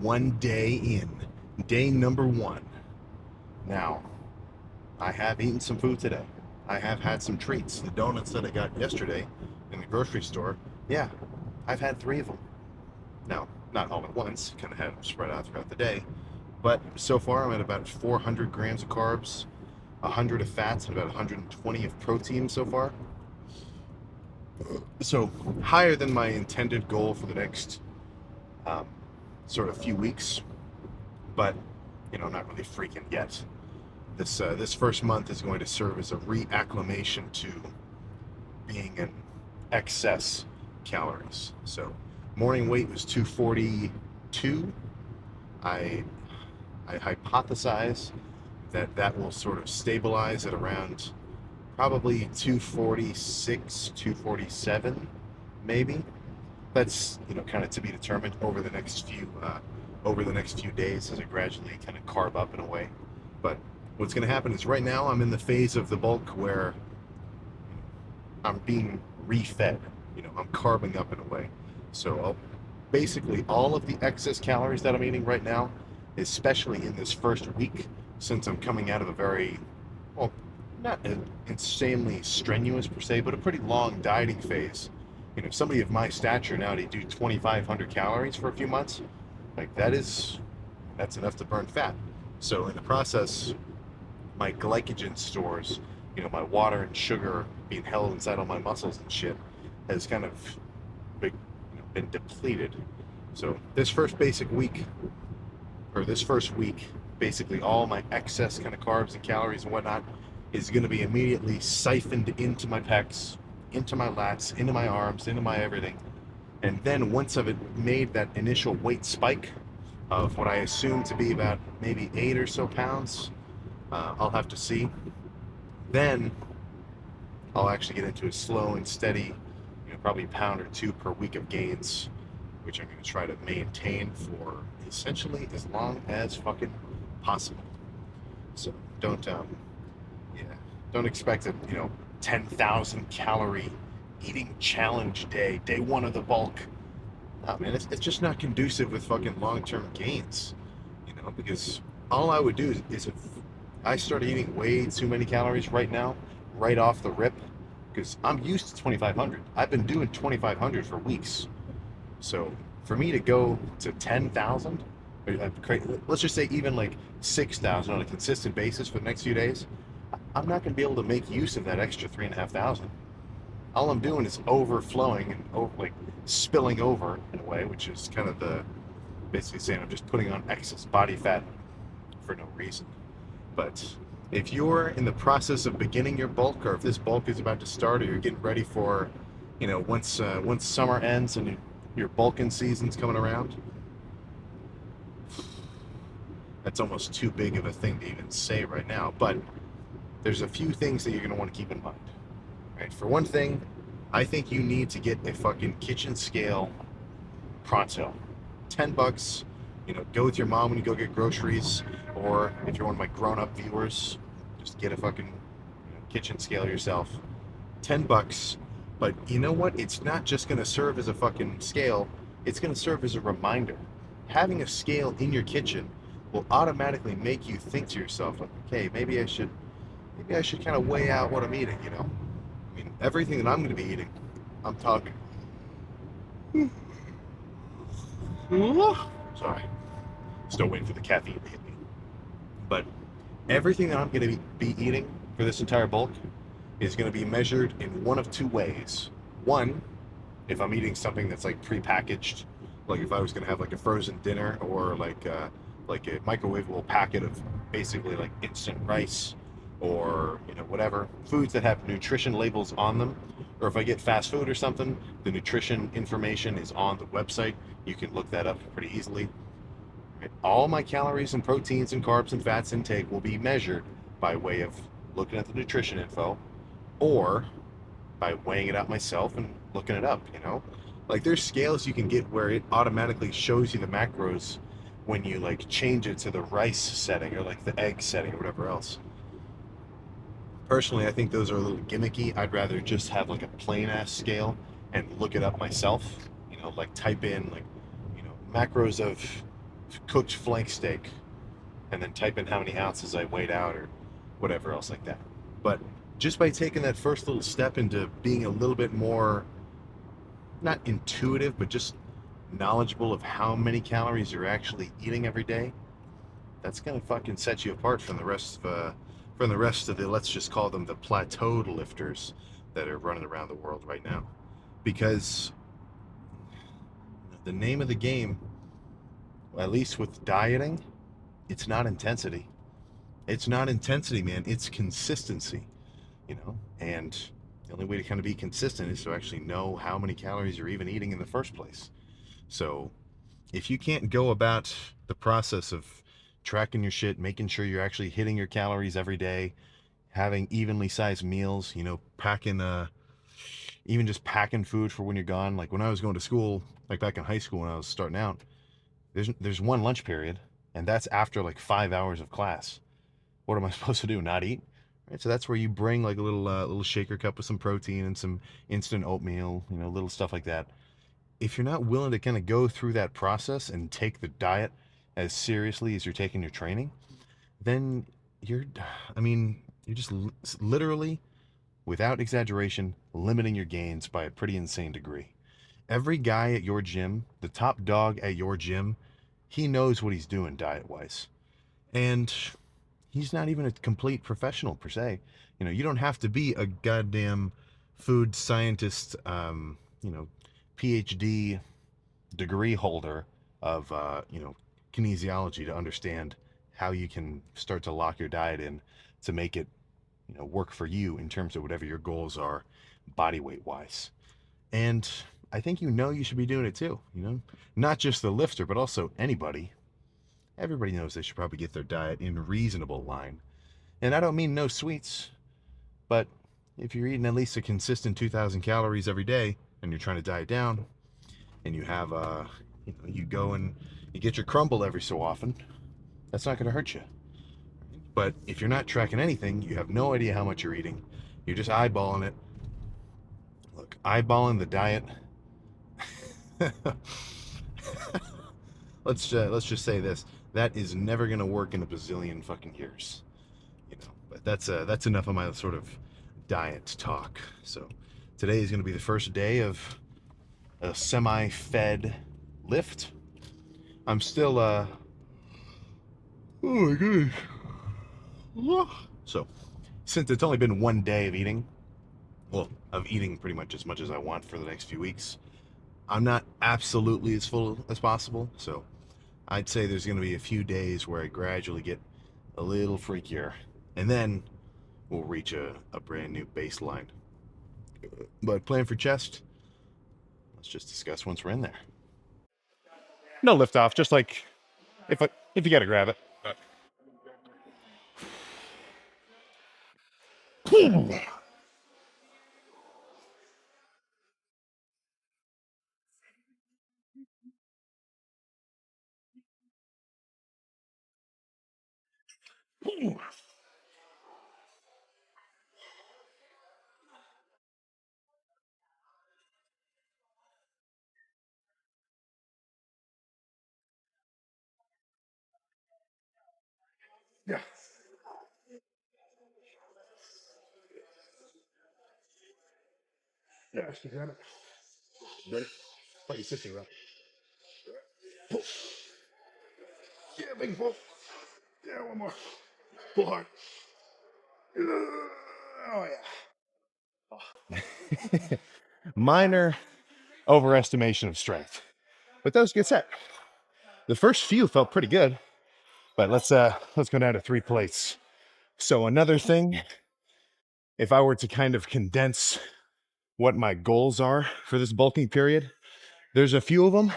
One day in, day number one. Now, I have eaten some food today. I have had some treats. The donuts that I got yesterday in the grocery store, yeah, I've had three of them. Now, not all at once, kind of had them spread out throughout the day. But so far, I'm at about 400 grams of carbs, 100 of fats, and about 120 of protein so far. So, higher than my intended goal for the next um, sort of few weeks, but I'm not really freaking yet. This first month is going to serve as a reacclimation to being in excess calories. So morning weight was 242. I I hypothesize that that will sort of stabilize at around probably 246, 247, maybe. That's kind of to be determined over the next few days as I gradually kind of carve up in a way. But what's going to happen is right now I'm in the phase of the bulk where I'm being refed. I'm carving up in a way. So basically all of the excess calories that I'm eating right now, especially in this first week, since I'm coming out of a very, well, not insanely strenuous per se, but a pretty long dieting phase. Somebody of my stature now to do 2,500 calories for a few months, like that's enough to burn fat. So in the process, my glycogen stores, my water and sugar being held inside all my muscles and shit, has kind of been depleted. So this first week, basically all my excess kind of carbs and calories and whatnot is going to be immediately siphoned into my pecs, into my lats, into my arms, into my everything. And then once I've made that initial weight spike of what I assume to be about maybe 8 or so pounds, I'll have to see. Then I'll actually get into a slow and steady, probably a pound or two per week of gains, which I'm going to try to maintain for essentially as long as fucking possible. So yeah, don't expect a 10,000 calorie eating challenge day one of the bulk. Oh man, it's just not conducive with fucking long term gains, because all I would do is if I start eating way too many calories right now, right off the rip, because I'm used to 2,500. I've been doing 2,500 for weeks. So for me to go to 10,000, let's just say even like 6,000 on a consistent basis for the next few days, I'm not going to be able to make use of that extra 3,500. All I'm doing is overflowing and like spilling over in a way, which is kind of basically saying I'm just putting on excess body fat for no reason. But if you're in the process of beginning your bulk, or if this bulk is about to start, or you're getting ready for, once summer ends and your bulking season's coming around, that's almost too big of a thing to even say right now. But there's a few things that you're going to want to keep in mind. Right? For one thing, I think you need to get a fucking kitchen scale pronto. $10. Go with your mom when you go get groceries, or if you're one of my grown-up viewers, just get a fucking kitchen scale yourself. $10. But you know what? It's not just going to serve as a fucking scale. It's going to serve as a reminder. Having a scale in your kitchen will automatically make you think to yourself, like, okay, maybe I should kind of weigh out what I'm eating. I mean, everything that I'm going to be eating, I'm talking. Sorry, still waiting for the caffeine to hit me. But everything that I'm going to be eating for this entire bulk is going to be measured in one of two ways. One, if I'm eating something that's like prepackaged, like if I was going to have like a frozen dinner, or like a microwavable packet of basically like instant rice, or whatever foods that have nutrition labels on them, or if I get fast food or something, the nutrition information is on the website. You can look that up pretty easily. Right? All my calories and proteins and carbs and fats intake will be measured by way of looking at the nutrition info, or by weighing it out myself and looking it up. Like there's scales you can get where it automatically shows you the macros when you like change it to the rice setting or like the egg setting or whatever else. Personally, I think those are a little gimmicky. I'd rather just have like a plain ass scale and look it up myself. Like type in like macros of cooked flank steak and then type in how many ounces I weighed out or whatever else like that. But just by taking that first little step into being a little bit more, not intuitive, but just knowledgeable of how many calories you're actually eating every day, that's gonna fucking set you apart from the rest of the, let's just call them the plateaued lifters that are running around the world right now. Because the name of the game, at least with dieting, it's not intensity. It's not intensity, man. It's consistency, you know? And the only way to kind of be consistent is to actually know how many calories you're even eating in the first place. So if you can't go about the process of tracking your shit, making sure you're actually hitting your calories every day, having evenly sized meals, packing even just packing food for when you're gone. Like when I was going to school, like back in high school when I was starting out, there's one lunch period, and that's after like 5 hours of class. What am I supposed to do? Not eat? Right. So that's where you bring like a little shaker cup with some protein and some instant oatmeal, little stuff like that. If you're not willing to kind of go through that process and take the diet as seriously as you're taking your training, then you're, I mean, you're just literally, without exaggeration, limiting your gains by a pretty insane degree. Every guy at your gym, the top dog at your gym, he knows what he's doing diet wise. And he's not even a complete professional per se. You don't have to be a goddamn food scientist, PhD degree holder of, kinesiology to understand how you can start to lock your diet in to make it, work for you in terms of whatever your goals are, body weight wise. And I think you should be doing it too. Not just the lifter, but also anybody. Everybody knows they should probably get their diet in reasonable line. And I don't mean no sweets, but if you're eating at least a consistent 2,000 calories every day and you're trying to diet down, and you have you go and you get your crumble every so often, that's not going to hurt you. But if you're not tracking anything, you have no idea how much you're eating. You're just eyeballing it. Look, eyeballing the diet. let's just say this: that is never going to work in a bazillion fucking years. But that's enough of my sort of diet talk. So today is going to be the first day of a semi-fed lift. I'm still oh my goodness. So since it's only been one day of eating, well, of eating pretty much as I want for the next few weeks, I'm not absolutely as full as possible. So I'd say there's going to be a few days where I gradually get a little freakier, and then we'll reach a brand new baseline. But plan for chest, let's just discuss once we're in there. No lift off, just like if you got to grab it. Yeah. Yeah, you got it. Ready? Like your sister, right? Pull. Yeah, big pull. Yeah, one more. Pull hard. Oh yeah. Minor overestimation of strength, but that was a good set. The first few felt pretty good, but let's go down to 3 plates. So another thing, if I were to kind of condense what my goals are for this bulking period, there's a few of them,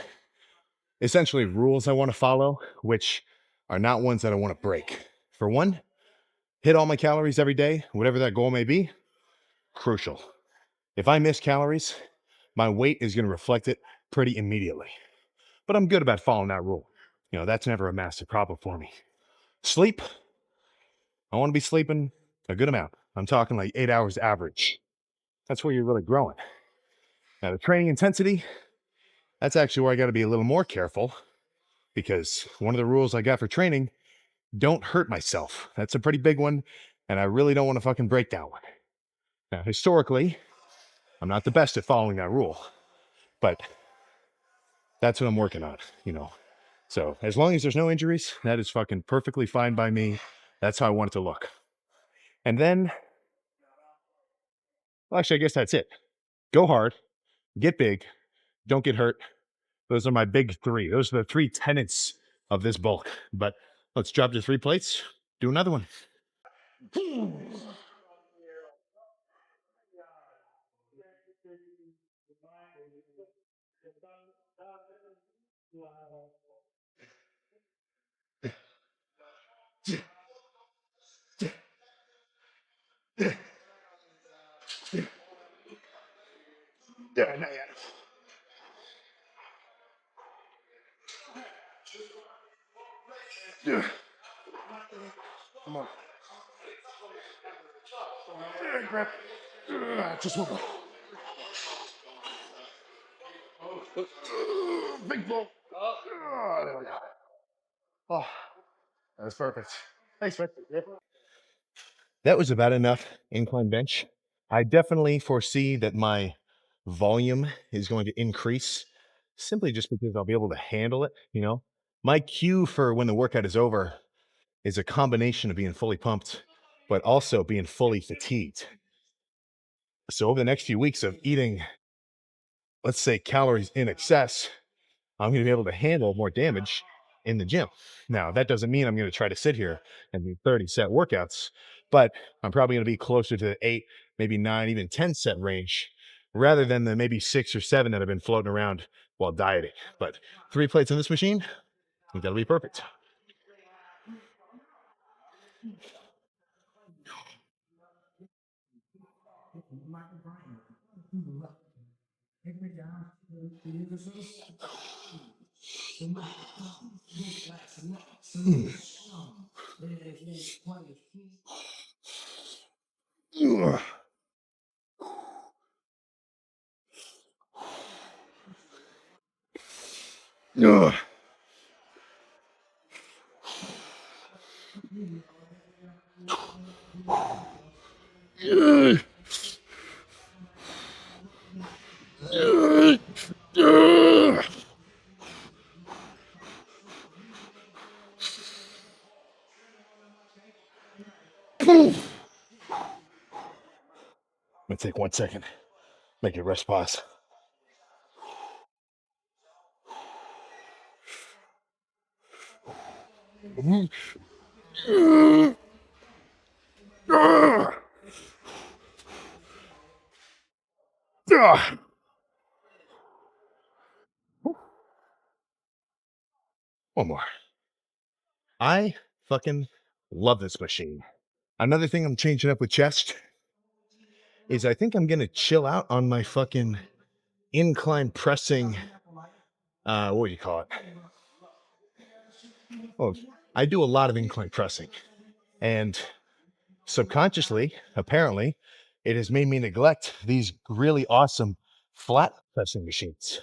essentially rules I want to follow, which are not ones that I want to break. For one, hit all my calories every day, whatever that goal may be, crucial. If I miss calories, my weight is going to reflect it pretty immediately. But I'm good about following that rule. That's never a massive problem for me. Sleep, I want to be sleeping a good amount. I'm talking like 8 hours average. That's where you're really growing. Now, the training intensity, that's actually where I got to be a little more careful because one of the rules I got for training, don't hurt myself. That's a pretty big one, and I really don't want to fucking break that one. Now, historically, I'm not the best at following that rule, but that's what I'm working on, you know. So as long as there's no injuries, that is fucking perfectly fine by me. That's how I want it to look. And then, well, actually, I guess that's it. Go hard, get big, don't get hurt. Those are my big three. Those are the three tenets of this bulk. But let's drop to 3 plates, do another one. Yeah, not yet. Yeah. Come on. Yeah, grab. Just one more. Big ball. There we go. Oh, that was perfect. Thanks, man. That was about enough incline bench. I definitely foresee that my volume is going to increase simply just because I'll be able to handle it, you know? My cue for when the workout is over is a combination of being fully pumped, but also being fully fatigued. So over the next few weeks of eating, let's say calories in excess, I'm going to be able to handle more damage in the gym. Now, that doesn't mean I'm going to try to sit here and do 30 set workouts, but I'm probably going to be closer to the 8, maybe 9, even 10 set range rather than the maybe 6 or 7 that have been floating around while dieting. But 3 plates in this machine, that'll be perfect. Ugh. Ugh. Ugh. Ugh. Ugh. Let me take 1 second, make a rest pause. One more. I fucking love this machine. Another thing I'm changing up with chest is I think I'm gonna chill out on my fucking incline pressing. What do you call it? Oh, I do a lot of incline pressing, and subconsciously, apparently, it has made me neglect these really awesome flat pressing machines.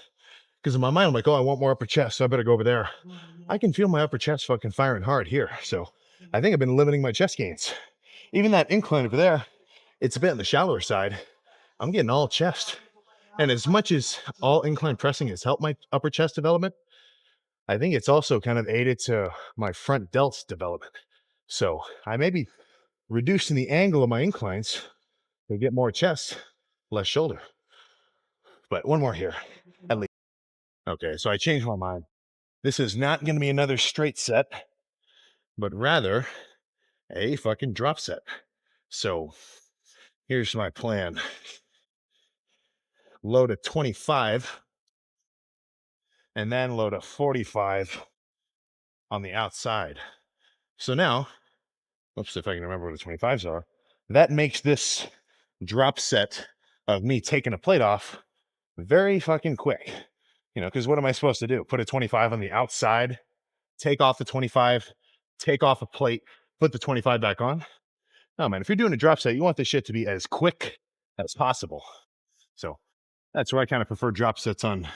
Because in my mind, I'm like, oh, I want more upper chest, so I better go over there. I can feel my upper chest fucking firing hard here. So I think I've been limiting my chest gains. Even that incline over there, it's a bit on the shallower side. I'm getting all chest. And as much as all incline pressing has helped my upper chest development, I think it's also kind of aided to my front delts development. So I may be reducing the angle of my inclines to get more chest, less shoulder. But one more here, at least. Okay, so I changed my mind. This is not going to be another straight set, but rather a fucking drop set. So here's my plan: load a 25 and then load a 45 on the outside. So now, oops, if I can remember what the 25s are, that makes this drop set of me taking a plate off very fucking quick. You know, because what am I supposed to do? Put a 25 on the outside, take off the 25, take off a plate, put the 25 back on? No, man, if you're doing a drop set, you want this shit to be as quick as possible. So that's where I kind of prefer drop sets on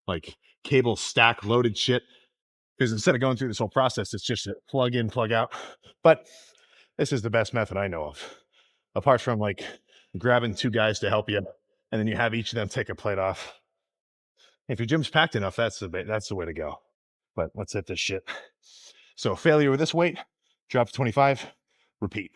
like cable stack loaded shit. because instead of going through this whole process, it's just a plug in, plug out. But this is the best method I know of, apart from like grabbing two guys to help you, and then you have each of them take a plate off. If your gym's packed enough, that's the way to go. But let's hit this shit. So failure with this weight, drop to 25, repeat.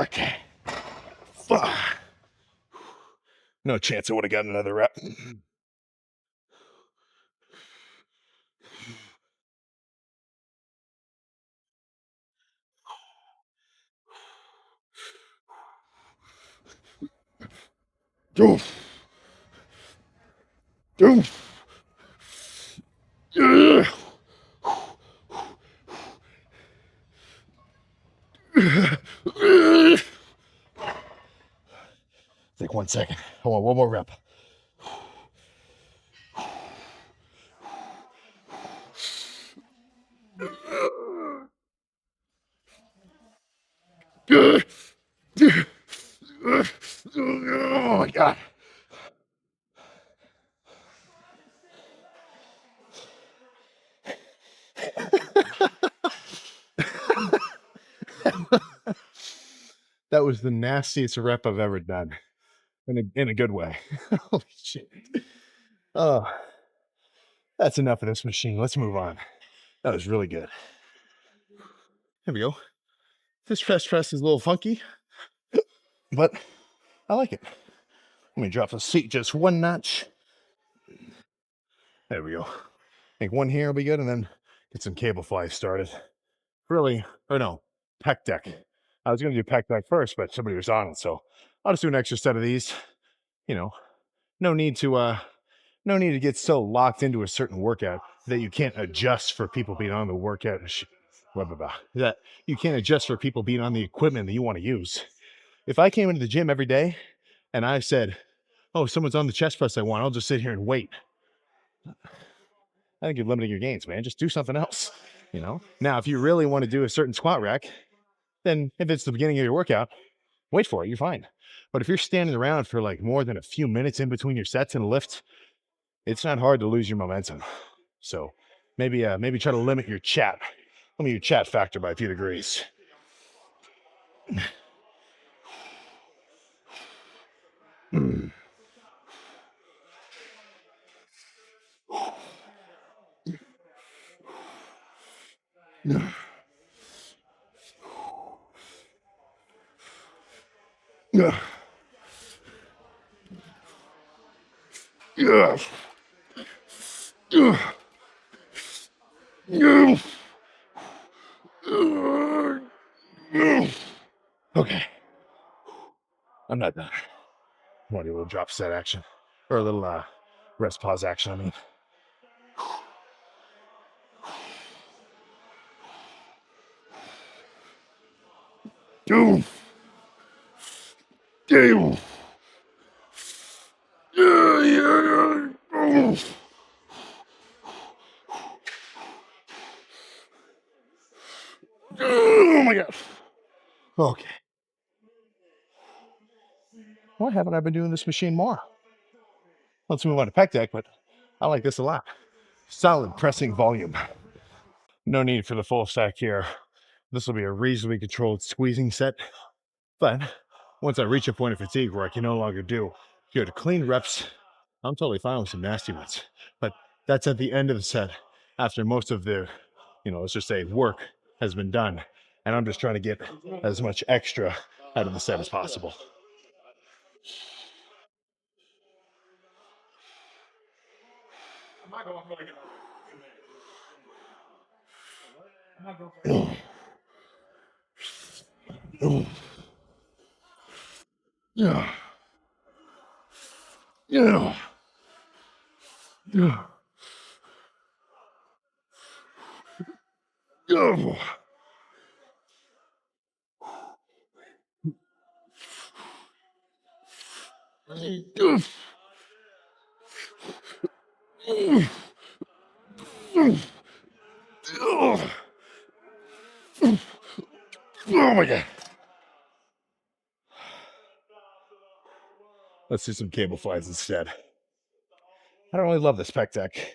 Okay. Fuck. No chance I would have gotten another rep. Take 1 second. Hold on, one more rep. Oh my God. That was the nastiest rep I've ever done in a good way. Holy shit. Oh, that's enough of this machine. Let's move on. That was really good. Here we go. This chest press is a little funky, but I like it. Let me drop the seat just one notch. There we go. I think one here will be good, and then get some cable flies started. Really, or no, pec deck. I was going to do pec deck first, but somebody was on it, so I'll just do an extra set of these. You know, no need to no need to get so locked into a certain workout that you can't adjust for people being on the workout. Blah, blah, blah. That you can't adjust for people being on the equipment that you want to use. If I came into the gym every day and I said, "Oh, someone's on the chest press I want," I'll just sit here and wait. I think you're limiting your gains, man. Just do something else. Now, if you really want to do a certain squat rack, then if it's the beginning of your workout, wait for it. You're fine. But if you're standing around for like more than a few minutes in between your sets and lifts, it's not hard to lose your momentum. So maybe try to limit your chat factor by a few degrees. Okay, I'm not done. I want to do a little drop set action, or a little rest pause action. I mean, oh my God. Okay. Why haven't I been doing this machine more? Let's move on to pec deck, but I like this a lot. Solid pressing volume. No need for the full stack here. This will be a reasonably controlled squeezing set. But once I reach a point of fatigue where I can no longer do good clean reps, I'm totally fine with some nasty ones. But that's at the end of the set after most of the, let's just say work has been done. And I'm just trying to get as much extra out of the set as possible. Yeah. Oh my god. Let's do some cable flies instead. I don't really love this pec deck.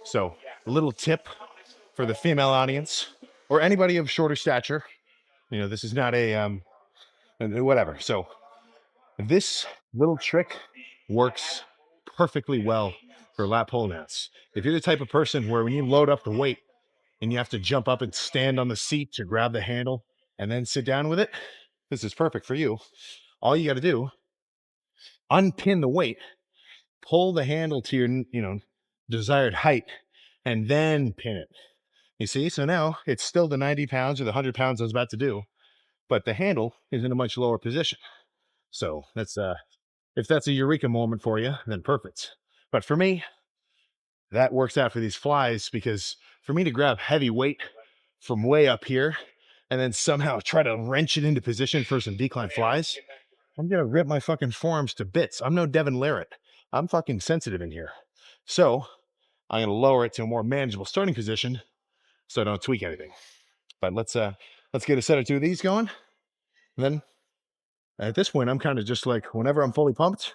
So, a little tip for the female audience or anybody of shorter stature. This is not a whatever. So, this little trick works perfectly well for lat pull downs. If you're the type of person where when you load up the weight and you have to jump up and stand on the seat to grab the handle and then sit down with it, this is perfect for you. All you got to do, unpin the weight, pull the handle to your, desired height, and then pin it. You see? So now it's still the 90 pounds or the 100 pounds I was about to do, but the handle is in a much lower position. So that's if that's a eureka moment for you, then perfect. But for me, that works out for these flies because for me to grab heavy weight from way up here and then somehow try to wrench it into position for some decline flies, I'm gonna rip my fucking forearms to bits. I'm no Devin Larratt. I'm fucking sensitive in here. So I'm gonna lower it to a more manageable starting position so I don't tweak anything. But let's get a set or two of these going. And then at this point, I'm kind of just like whenever I'm fully pumped,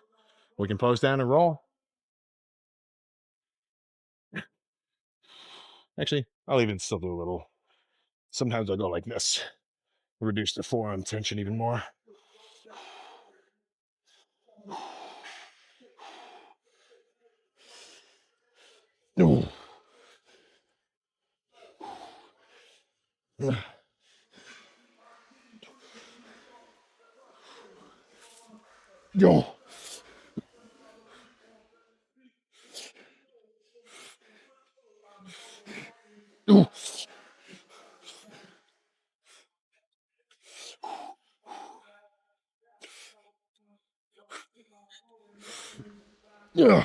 we can pose down and roll. Actually, I'll even still do a little. Sometimes I'll go like this, reduce the forearm tension even more. No. No. No. No. No.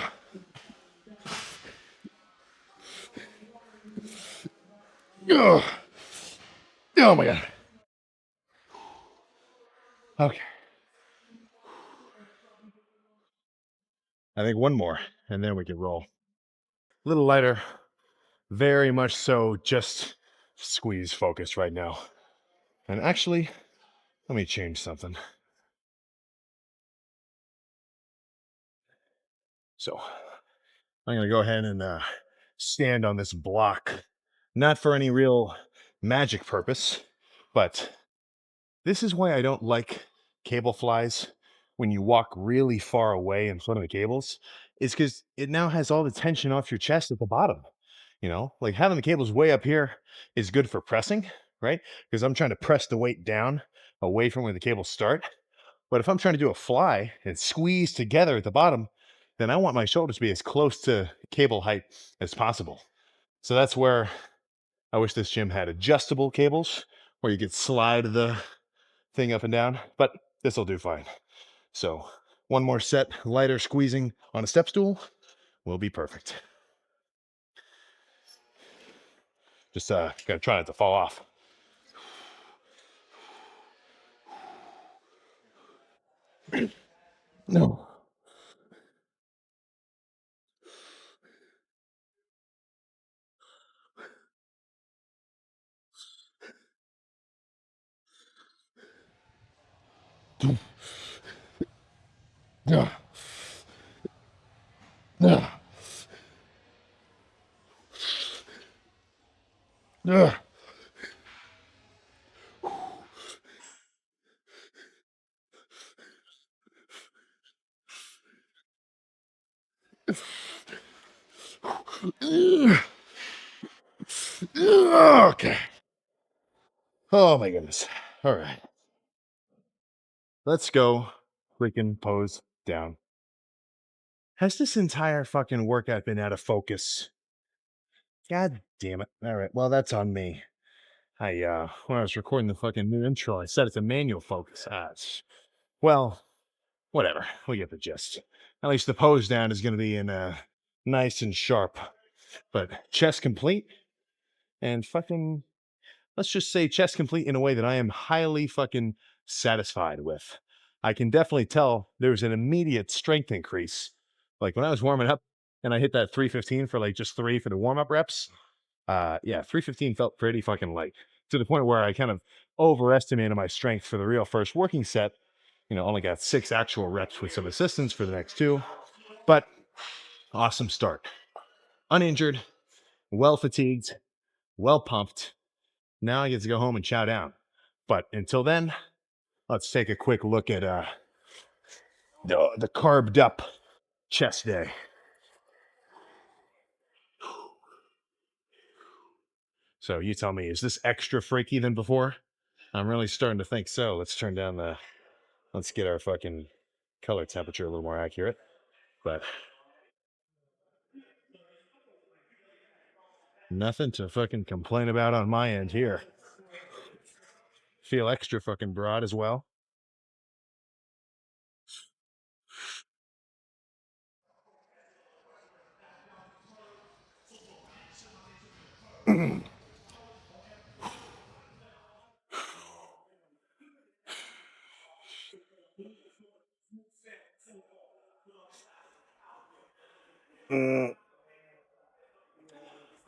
Oh my god. Okay. I think one more, and then we can roll. A little lighter, very much so just squeeze focused right now. And actually, let me change something. So I'm going to go ahead and stand on this block, not for any real magic purpose, but this is why I don't like cable flies when you walk really far away in front of the cables, is because it now has all the tension off your chest at the bottom. Like having the cables way up here is good for pressing, right? Because I'm trying to press the weight down away from where the cables start. But if I'm trying to do a fly and squeeze together at the bottom, then I want my shoulders to be as close to cable height as possible. So that's where I wish this gym had adjustable cables where you could slide the thing up and down, but this will do fine. So one more set, lighter squeezing on a step stool will be perfect. Just gotta try not to fall off. No. No. No. No. Okay. Oh my goodness. All right. Let's go freaking pose down. Has this entire fucking workout been out of focus? God damn it. All right. Well, that's on me. When I was recording the fucking new intro, I set it to manual focus. Well, whatever. We get the gist. At least the pose down is going to be in nice and sharp. But chest complete and fucking, let's just say chest complete in a way that I am highly fucking satisfied with. I can definitely tell there's an immediate strength increase. Like when I was warming up and I hit that 315 for like just three for the warm up reps. Yeah, 315 felt pretty fucking light to the point where I kind of overestimated my strength for the real first working set. Only got 6 actual reps with some assistance for the next two, but awesome start. Uninjured, well fatigued, well pumped. Now I get to go home and chow down. But until then, let's take a quick look at the carved up chest day. So you tell me, is this extra freaky than before? I'm really starting to think so. Let's get our fucking color temperature a little more accurate. But nothing to fucking complain about on my end here. Feel extra fucking broad as well.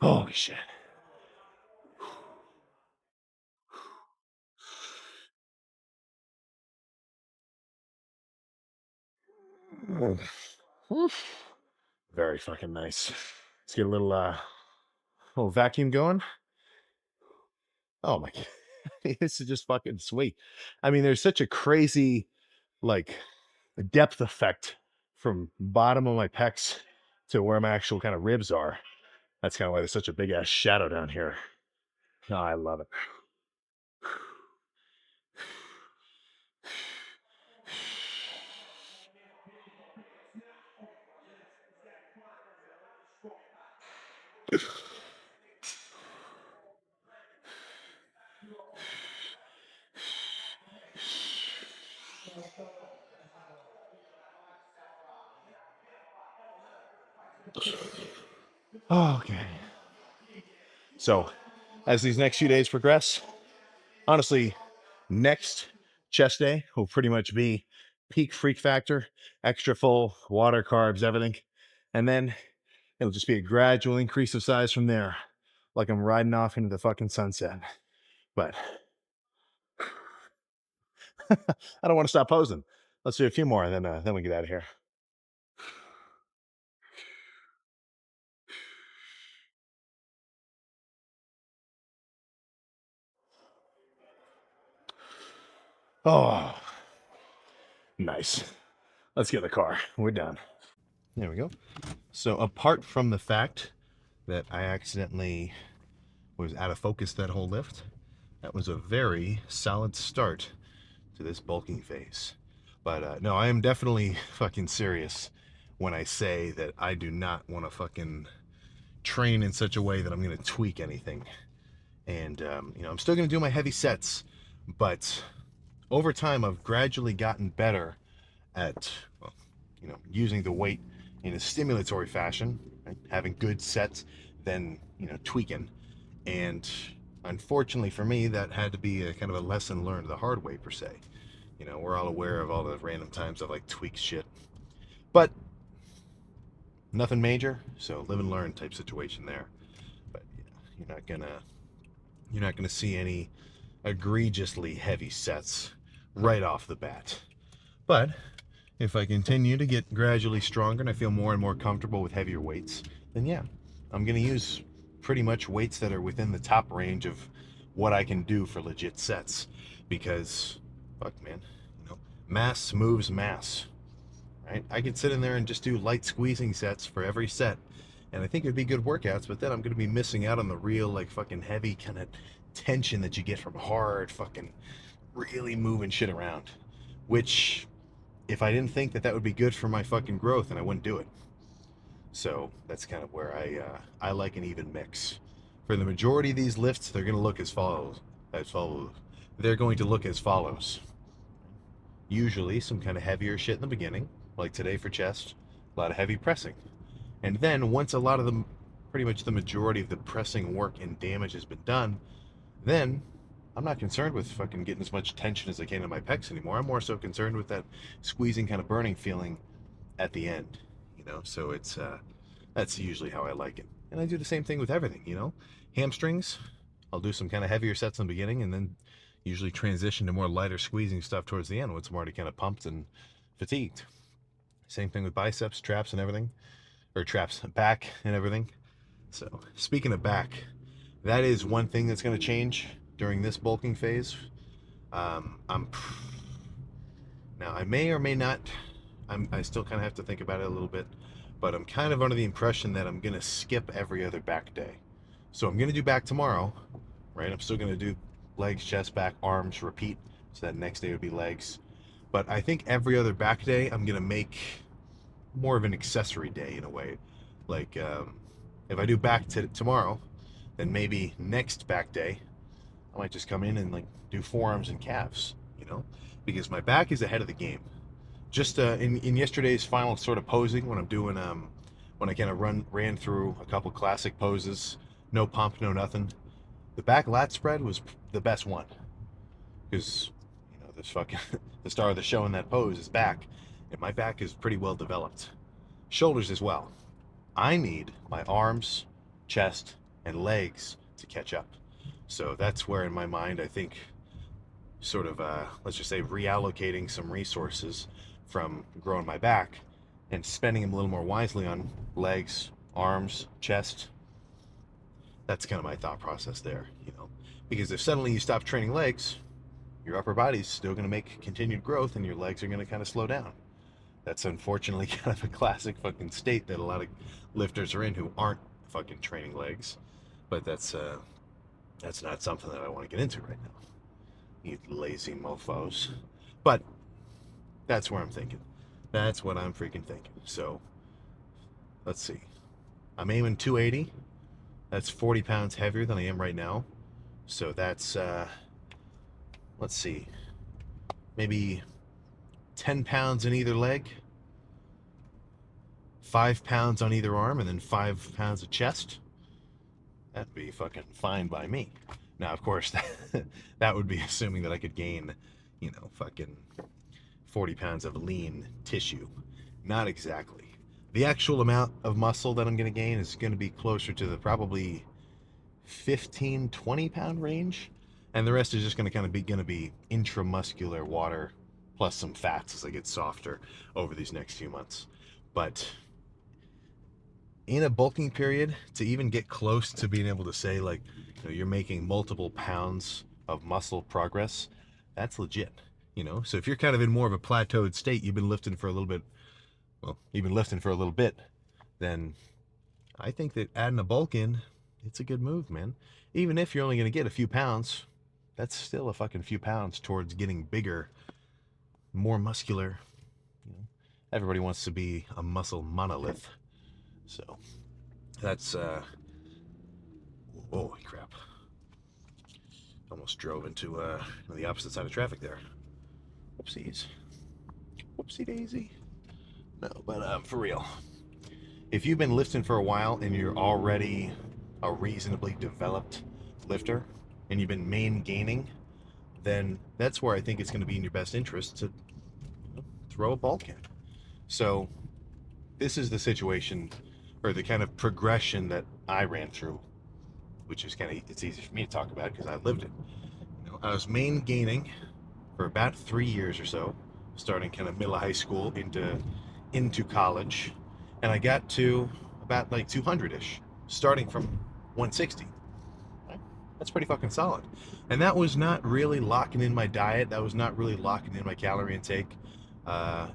Holy shit. Very fucking nice. Let's get a little vacuum going. Oh my god. This is just fucking sweet. I mean, there's such a crazy like depth effect from bottom of my pecs to where my actual kind of ribs are. That's kind of why there's such a big ass shadow down here. Oh, I love it. Okay. So, as these next few days progress, honestly, next chest day will pretty much be peak freak factor, extra full, water, carbs, everything. And then it'll just be a gradual increase of size from there, like I'm riding off into the fucking sunset. But I don't want to stop posing. Let's do a few more, and then we get out of here. Oh, nice. Let's get in the car. We're done. There we go. So apart from the fact that I accidentally was out of focus that whole lift, that was a very solid start to this bulking phase. But no, I am definitely fucking serious when I say that I do not want to fucking train in such a way that I'm going to tweak anything. And, I'm still going to do my heavy sets, but over time I've gradually gotten better at, well, using the weight in a stimulatory fashion, right? Having good sets, then, tweaking. And unfortunately for me, that had to be a kind of a lesson learned the hard way, per se. We're all aware of all the random times I've like tweaked shit, but nothing major. So live and learn type situation there. But yeah, you're not gonna see any egregiously heavy sets right off the bat. But if I continue to get gradually stronger and I feel more and more comfortable with heavier weights, then yeah, I'm gonna use pretty much weights that are within the top range of what I can do for legit sets. Because, fuck, man, mass moves mass, right? I could sit in there and just do light squeezing sets for every set, and I think it'd be good workouts. But then I'm gonna be missing out on the real, like, fucking heavy kind of tension that you get from hard fucking really moving shit around. Which, if I didn't think that that would be good for my fucking growth, then I wouldn't do it. So that's kind of where I like an even mix. For the majority of these lifts, they're going to look as follows. As follows. They're going to look as follows. Usually, some kind of heavier shit in the beginning, like today for chest, a lot of heavy pressing, And then once a lot of the, pretty much the majority of the pressing work and damage has been done, then I'm not concerned with fucking getting as much tension as I can in my pecs anymore. I'm more so concerned with that squeezing kind of burning feeling at the end, you know. So it's that's usually how I like it. And I do the same thing with everything, you know. Hamstrings, I'll do some kind of heavier sets in the beginning, and then usually transition to more lighter squeezing stuff towards the end once I'm already kind of pumped and fatigued. Same thing with biceps, traps, and everything, or traps, back, and everything. So speaking of back, that is one thing that's going to change during this bulking phase. I'm now I may or may not. I still kind of have to think about it a little bit, but I'm kind of under the impression that I'm going to skip every other back day. So I'm going to do back tomorrow, right? I'm still going to do legs, chest, back, arms, repeat. So that next day would be legs. But I think every other back day I'm going to make more of an accessory day in a way. Like if I do back tomorrow, then maybe next back day I might just come in and like do forearms and calves, you know, because my back is ahead of the game. Just in yesterday's final sort of posing when I'm doing when I kind of ran through a couple classic poses, no pump, no nothing. The back lat spread was the best one because you know this fucking the star of the show in that pose is back, and my back is pretty well developed. Shoulders as well. I need my arms, chest, and legs to catch up. So that's where in my mind I think sort of let's just say reallocating some resources from growing my back and spending them a little more wisely on legs, arms, chest. That's kind of my thought process there, you know. Because if suddenly you stop training legs, your upper body's still going to make continued growth and your legs are going to kind of slow down. That's unfortunately kind of a classic fucking state that a lot of lifters are in who aren't fucking training legs. But that's not something that I want to get into right now. You lazy mofos. But that's where I'm thinking. That's what I'm freaking thinking. So let's see. I'm aiming 280. That's 40 pounds heavier than I am right now. So that's let's see, maybe 10 pounds in either leg, 5 pounds on either arm, and then 5 pounds of chest. That'd be fucking fine by me. Now, of course, that would be assuming that I could gain, you know, fucking 40 pounds of lean tissue. Not exactly. The actual amount of muscle that I'm going to gain is going to be closer to the probably 15, 20 pound range. And the rest is just going to be intramuscular water plus some fats as I get softer over these next few months. But in a bulking period, to even get close to being able to say like, you know, you're making multiple pounds of muscle progress, that's legit. You know, so if you're kind of in more of a plateaued state, you've been lifting for a little bit, well, you've been lifting for a little bit, then I think that adding a bulk in, it's a good move, man. Even if you're only going to get a few pounds, that's still a fucking few pounds towards getting bigger, more muscular. You know, everybody wants to be a muscle monolith. So that's holy crap. Almost drove into the opposite side of traffic there. Whoopsies. Whoopsie daisy. No, but for real. If you've been lifting for a while and you're already a reasonably developed lifter and you've been main gaining, then that's where I think it's going to be in your best interest to throw a bulk in. So this is the situation or the kind of progression that I ran through, which is kind of, it's easy for me to talk about because I lived it. You know, I was main gaining for about 3 years or so, starting kind of middle of high school into college, and I got to about like 200-ish, starting from 160. Right? That's pretty fucking solid. And that was not really locking in my diet. That was not really locking in my calorie intake.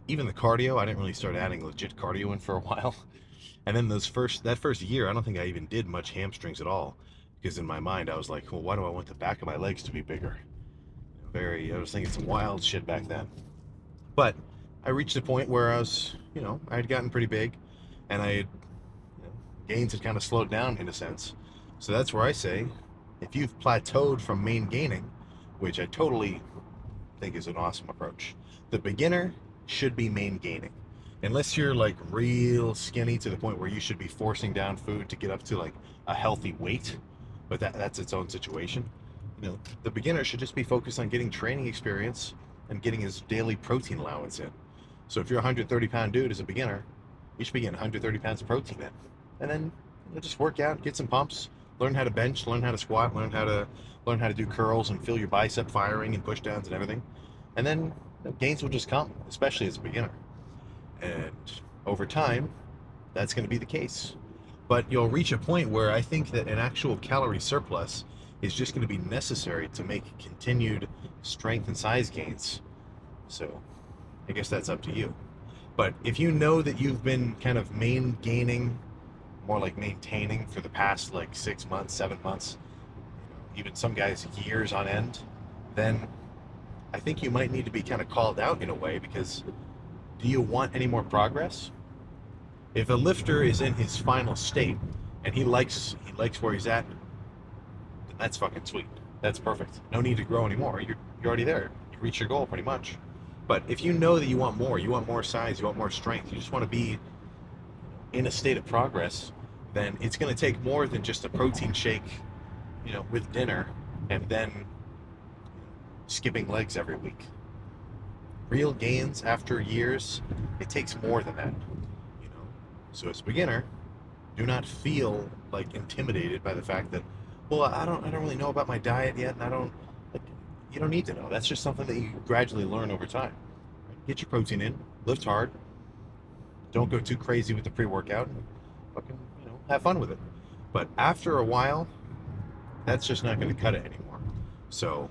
Even the cardio, I didn't really start adding legit cardio in for a while. And then that first year, I don't think I even did much hamstrings at all, because in my mind I was like, well, why do I want the back of my legs to be bigger? I was thinking some wild shit back then. But I reached a point where I was, you know, I had gotten pretty big, and I had, you know, gains had kind of slowed down in a sense. So that's where I say, if you've plateaued from main gaining, which I totally think is an awesome approach, the beginner should be main gaining. unless you're like real skinny to the point where you should be forcing down food to get up to like a healthy weight, but that's its own situation. The beginner should just be focused on getting training experience and getting his daily protein allowance in. So if you're a 130-pound dude as a beginner, you should be getting 130 pounds of protein in, and then just work out, get some pumps, learn how to bench, learn how to squat, learn how to do curls and feel your bicep firing and push downs and everything, and then gains will just come, especially as a beginner. And over time, that's going to be the case. But you'll reach a point where I think that an actual calorie surplus is just going to be necessary to make continued strength and size gains. So I guess that's up to you. But if you know that you've been kind of gaining, more like maintaining for the past like 6 months, 7 months, even some guys years on end, then I think you might need to be kind of called out in a way, because do you want any more progress? If a lifter is in his final state and he likes where he's at, then that's fucking sweet. That's perfect. No need to grow anymore. You're already there. You reach your goal pretty much. But if you know that you want more size, you want more strength, you just want to be in a state of progress, then it's going to take more than just a protein shake, with dinner and then skipping legs every week. Real gains after years, it takes more than that. So as a beginner, do not feel like intimidated by the fact that, well, I don't really know about my diet yet, and you don't need to know. That's just something that you gradually learn over time. Get your protein in, lift hard, don't go too crazy with the pre-workout, and fucking, have fun with it. But after a while, that's just not going to cut it anymore. So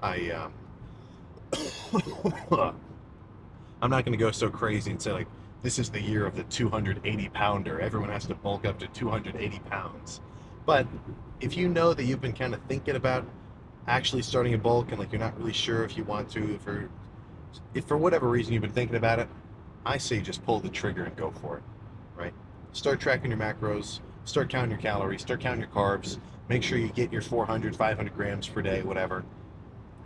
I I'm not going to go so crazy and say like, this is the year of the 280 pounder. Everyone has to bulk up to 280 pounds. But if you know that you've been kind of thinking about actually starting a bulk and like you're not really sure if you want to, if for whatever reason you've been thinking about it, I say just pull the trigger and go for it, right? Start tracking your macros, start counting your calories, start counting your carbs, make sure you get your 400, 500 grams per day, whatever,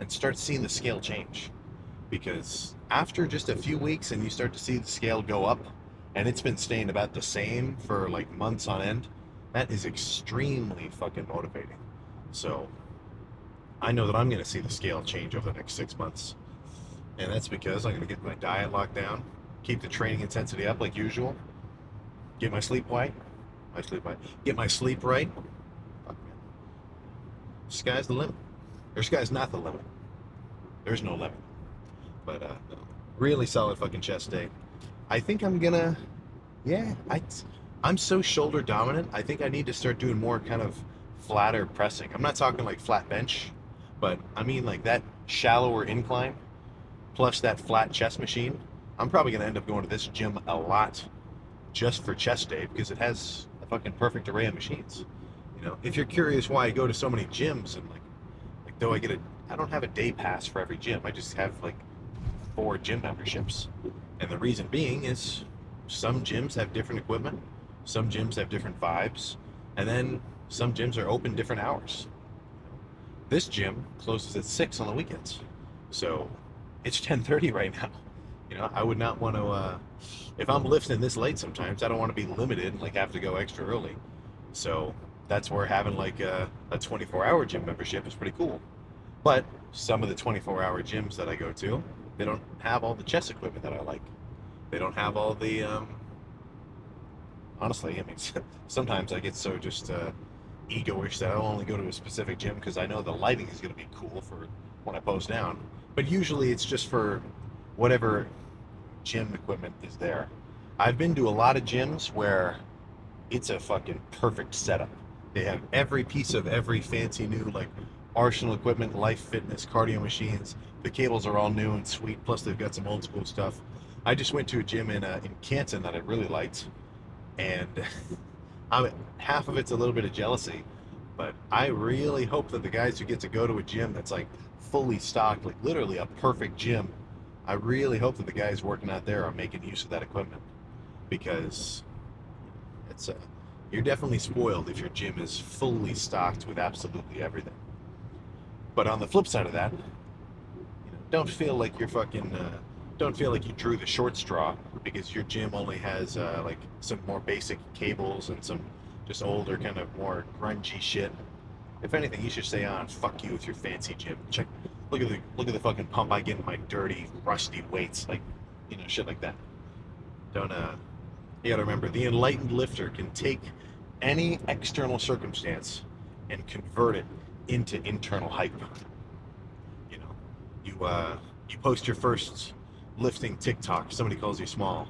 and start seeing the scale change. Because after just a few weeks and you start to see the scale go up, and it's been staying about the same for like months on end, that is extremely fucking motivating. So I know that I'm going to see the scale change over the next 6 months. And that's because I'm going to get my diet locked down, keep the training intensity up like usual, get my sleep right, get my sleep right. Fuck, man. Sky's the limit. Or sky's not the limit. There's no limit. But really solid fucking chest day. I think I'm gonna, I'm so shoulder dominant. I think I need to start doing more kind of flatter pressing. I'm not talking like flat bench, but I mean like that shallower incline plus that flat chest machine. I'm probably gonna end up going to this gym a lot just for chest day because it has a fucking perfect array of machines. If you're curious why I go to so many gyms and like though I don't have a day pass for every gym. I just have like 4 gym memberships. And the reason being is some gyms have different equipment, some gyms have different vibes, and then some gyms are open different hours. This gym closes at 6 on the weekends. So it's 10:30 right now. I would not want to, if I'm lifting this late sometimes, I don't want to be limited and like have to go extra early. So that's where having like a 24-hour gym membership is pretty cool. But some of the 24-hour gyms that I go to, they don't have all the chest equipment that I like. They don't have all the, honestly, I mean, sometimes I get so just egoish that I'll only go to a specific gym because I know the lighting is going to be cool for when I post down. But usually it's just for whatever gym equipment is there. I've been to a lot of gyms where it's a fucking perfect setup. They have every piece of every fancy new like Arsenal equipment, Life Fitness, cardio machines. The cables are all new and sweet, plus they've got some old school stuff. I just went to a gym in Canton that I really liked, and half of it's a little bit of jealousy, but I really hope that the guys who get to go to a gym that's like fully stocked, like literally a perfect gym, I really hope that the guys working out there are making use of that equipment, because it's you're definitely spoiled if your gym is fully stocked with absolutely everything. But on the flip side of that, don't feel like you're fucking don't feel like you drew the short straw because your gym only has like some more basic cables and some just older kind of more grungy shit. If anything, you should stay on. Fuck you with your fancy gym. Check, look at the fucking pump I get in my dirty, rusty weights, like shit like that. Don't You got to remember, the enlightened lifter can take any external circumstance and convert it into internal hype. You know, you post your first lifting TikTok. Somebody calls you small.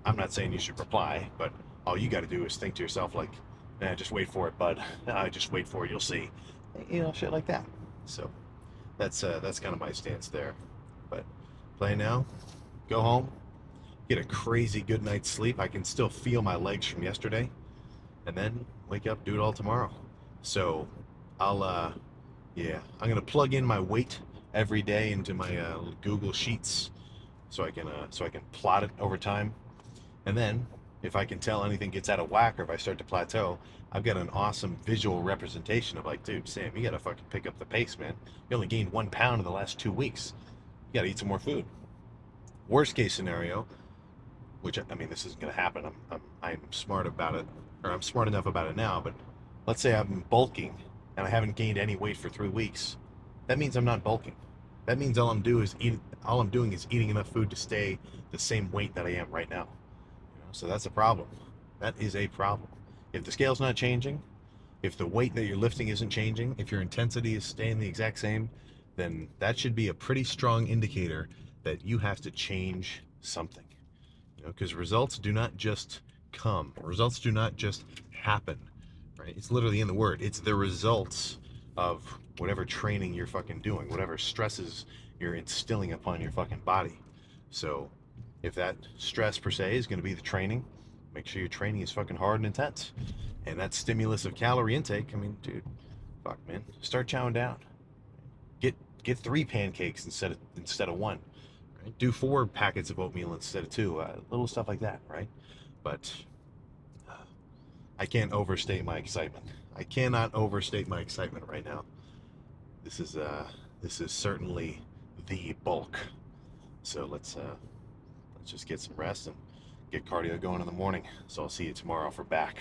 I'm not saying you should reply, but all you got to do is think to yourself like, just wait for it, bud. Just wait for it. You'll see. Shit like that. So that's kind of my stance there. But play now. Go home. Get a crazy good night's sleep. I can still feel my legs from yesterday, and then wake up, do it all tomorrow. So I'll yeah, I'm gonna plug in my weight every day into my Google Sheets so I can plot it over time. And then if I can tell anything gets out of whack or if I start to plateau, I've got an awesome visual representation of like, dude, Sam, you gotta fucking pick up the pace, man. You only gained 1 pound in the last 2 weeks. You gotta eat some more food. Worst case scenario, which I mean, this isn't gonna happen. I'm smart about it, or I'm smart enough about it now. But let's say I'm bulking and I haven't gained any weight for 3 weeks. That means I'm not bulking. That means all I'm doing is eating enough food to stay the same weight that I am right now. So that's a problem. That is a problem. If the scale's not changing, if the weight that you're lifting isn't changing, if your intensity is staying the exact same, then that should be a pretty strong indicator that you have to change something. Because results do not just come. Results do not just happen, right? It's literally in the word. It's the results of whatever training you're fucking doing, whatever stresses you're instilling upon your fucking body. So if that stress per se is going to be the training, make sure your training is fucking hard and intense. And that stimulus of calorie intake, I mean, dude, fuck, man, start chowing down. Get 3 pancakes instead of one. Right? Do 4 packets of oatmeal instead of two. Little stuff like that, right? But I can't overstate my excitement. I cannot overstate my excitement right now. This is certainly the bulk. So let's just get some rest and get cardio going in the morning. So I'll see you tomorrow for back.